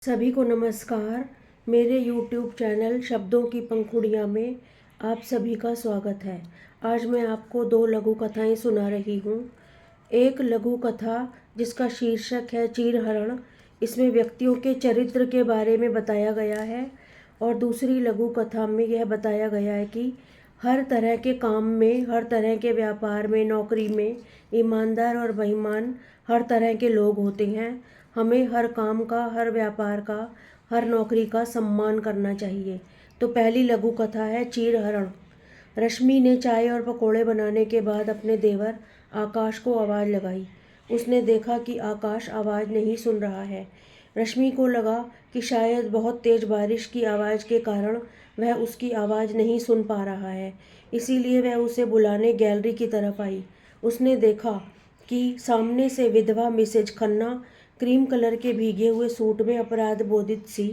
सभी को नमस्कार। मेरे YouTube चैनल शब्दों की पंखुड़ियाँ में आप सभी का स्वागत है। आज मैं आपको 2 लघु कथाएँ सुना रही हूँ। एक लघु कथा जिसका शीर्षक है चीरहरण। इसमें व्यक्तियों के चरित्र के बारे में बताया गया है। और दूसरी लघु कथा में यह बताया गया है कि हर तरह के काम में, हर तरह के व्यापार में, नौकरी में ईमानदार और बेईमान हर तरह के लोग होते हैं। हमें हर काम का, हर व्यापार का, हर नौकरी का सम्मान करना चाहिए। तो पहली लघु कथा है चीरहरण। रश्मि ने चाय और पकोड़े बनाने के बाद अपने देवर आकाश को आवाज़ लगाई। उसने देखा कि आकाश आवाज़ नहीं सुन रहा है। रश्मि को लगा कि शायद बहुत तेज़ बारिश की आवाज़ के कारण वह उसकी आवाज़ नहीं सुन पा रहा है। इसीलिए वह उसे बुलाने गैलरी की तरफ आई। उसने देखा कि सामने से विधवा मिसेज खन्ना क्रीम कलर के भीगे हुए सूट में अपराध बोधित सी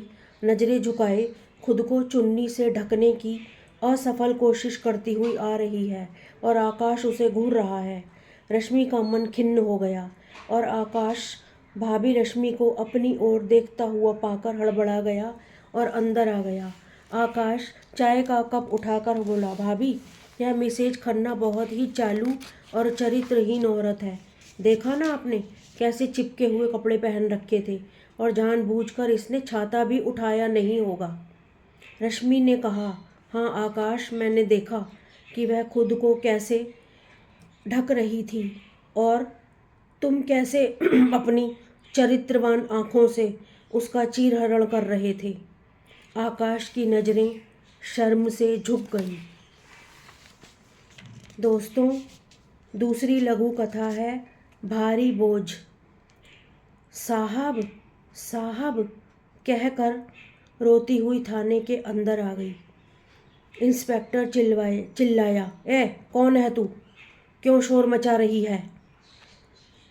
नजरें झुकाए खुद को चुन्नी से ढकने की असफल कोशिश करती हुई आ रही है और आकाश उसे घूर रहा है। रश्मि का मन खिन्न हो गया और आकाश भाभी रश्मि को अपनी ओर देखता हुआ पाकर हड़बड़ा गया और अंदर आ गया। आकाश चाय का कप उठाकर बोला, भाभी, यह मिसेज खन्ना बहुत ही चालू और चरित्रहीन औरत है। देखा ना आपने कैसे चिपके हुए कपड़े पहन रखे थे, और जानबूझकर इसने छाता भी उठाया नहीं होगा। रश्मि ने कहा, हाँ आकाश, मैंने देखा कि वह खुद को कैसे ढक रही थी और तुम कैसे अपनी चरित्रवान आँखों से उसका चीरहरण कर रहे थे। आकाश की नज़रें शर्म से झुक गईं। दोस्तों, दूसरी लघु कथा है भारी बोझ। साहब साहब कहकर रोती हुई थाने के अंदर आ गई। इंस्पेक्टर चिल्लाया, ए कौन है तू, क्यों शोर मचा रही है?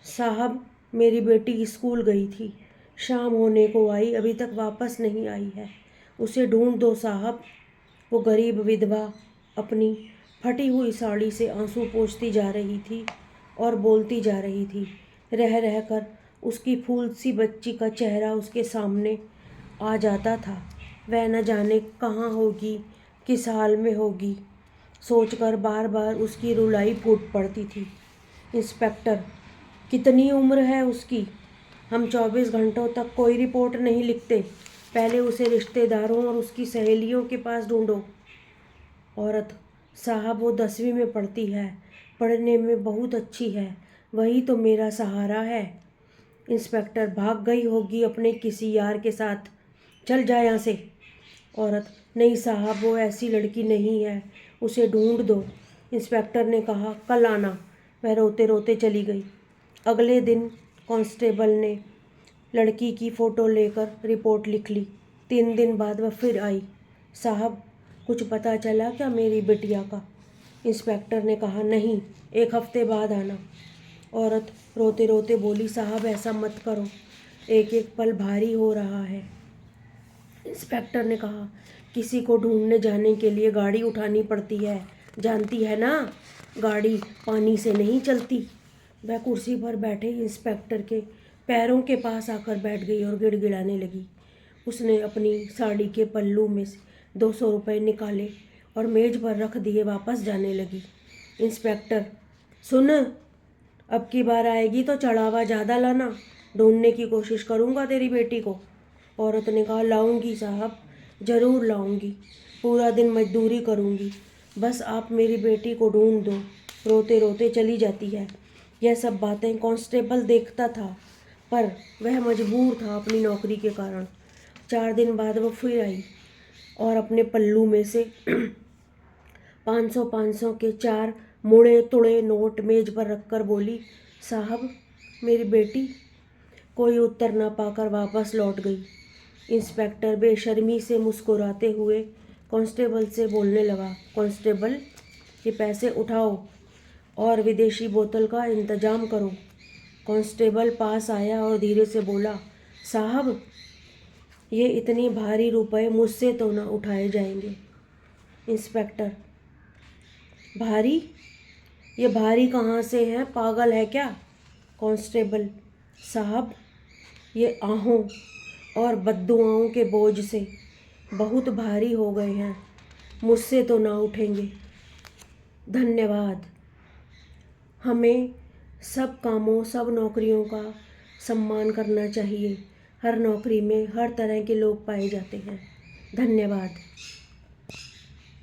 साहब, मेरी बेटी स्कूल गई थी, शाम होने को आई, अभी तक वापस नहीं आई है। उसे ढूंढ दो साहब। वो गरीब विधवा अपनी फटी हुई साड़ी से आंसू पोंछती जा रही थी और बोलती जा रही थी। रह रहकर उसकी फूल सी बच्ची का चेहरा उसके सामने आ जाता था। वह न जाने कहाँ होगी, किस हाल में होगी, सोचकर बार बार उसकी रुलाई फूट पड़ती थी। इंस्पेक्टर, कितनी उम्र है उसकी? हम 24 घंटों तक कोई रिपोर्ट नहीं लिखते। पहले उसे रिश्तेदारों और उसकी सहेलियों के पास ढूंढो। औरत, साहब वो 10वीं में पढ़ती है, पढ़ने में बहुत अच्छी है, वही तो मेरा सहारा है। इंस्पेक्टर, भाग गई होगी अपने किसी यार के साथ, चल जा यहाँ से। औरत, नहीं साहब, वो ऐसी लड़की नहीं है, उसे ढूंढ दो। इंस्पेक्टर ने कहा, कल आना। वह रोते रोते चली गई। अगले दिन कांस्टेबल ने लड़की की फ़ोटो लेकर रिपोर्ट लिख ली। 3 दिन बाद वह फिर आई। साहब, कुछ पता चला क्या मेरी बिटिया का? इंस्पेक्टर ने कहा, नहीं, 1 हफ्ते बाद आना। औरत रोते रोते बोली, साहब ऐसा मत करो, एक एक पल भारी हो रहा है। इंस्पेक्टर ने कहा, किसी को ढूंढने जाने के लिए गाड़ी उठानी पड़ती है, जानती है ना, गाड़ी पानी से नहीं चलती। वह कुर्सी पर बैठे इंस्पेक्टर के पैरों के पास आकर बैठ गई और गिड़गिड़ाने लगी। उसने अपनी साड़ी के पल्लू में से 200 रुपये निकाले और मेज पर रख दिए, वापस जाने लगी। इंस्पेक्टर, सुन, अब की बार आएगी तो चढ़ावा ज़्यादा लाना, ढूंढने की कोशिश करूँगा तेरी बेटी को। औरत ने कहा, लाऊंगी साहब, ज़रूर लाऊंगी, पूरा दिन मजदूरी करूँगी, बस आप मेरी बेटी को ढूंढ दो। रोते रोते चली जाती है। यह सब बातें कांस्टेबल देखता था, पर वह मजबूर था अपनी नौकरी के कारण। 4 दिन बाद वह फिर आई और अपने पल्लू में से 500 के 4 मुड़े तुड़े नोट मेज पर रखकर बोली, साहब मेरी बेटी। कोई उत्तर न पाकर वापस लौट गई। इंस्पेक्टर बेशर्मी से मुस्कुराते हुए कांस्टेबल से बोलने लगा, कांस्टेबल, ये पैसे उठाओ और विदेशी बोतल का इंतजाम करो। कांस्टेबल पास आया और धीरे से बोला, साहब ये इतनी भारी रुपए मुझसे तो न उठाए जाएंगे। इंस्पेक्टर, भारी? ये भारी कहाँ से हैं, पागल है क्या? कांस्टेबल, साहब ये आहों और बद्दुआओं के बोझ से बहुत भारी हो गए हैं, मुझसे तो ना उठेंगे। धन्यवाद। हमें सब कामों, सब नौकरियों का सम्मान करना चाहिए। हर नौकरी में हर तरह के लोग पाए जाते हैं। धन्यवाद।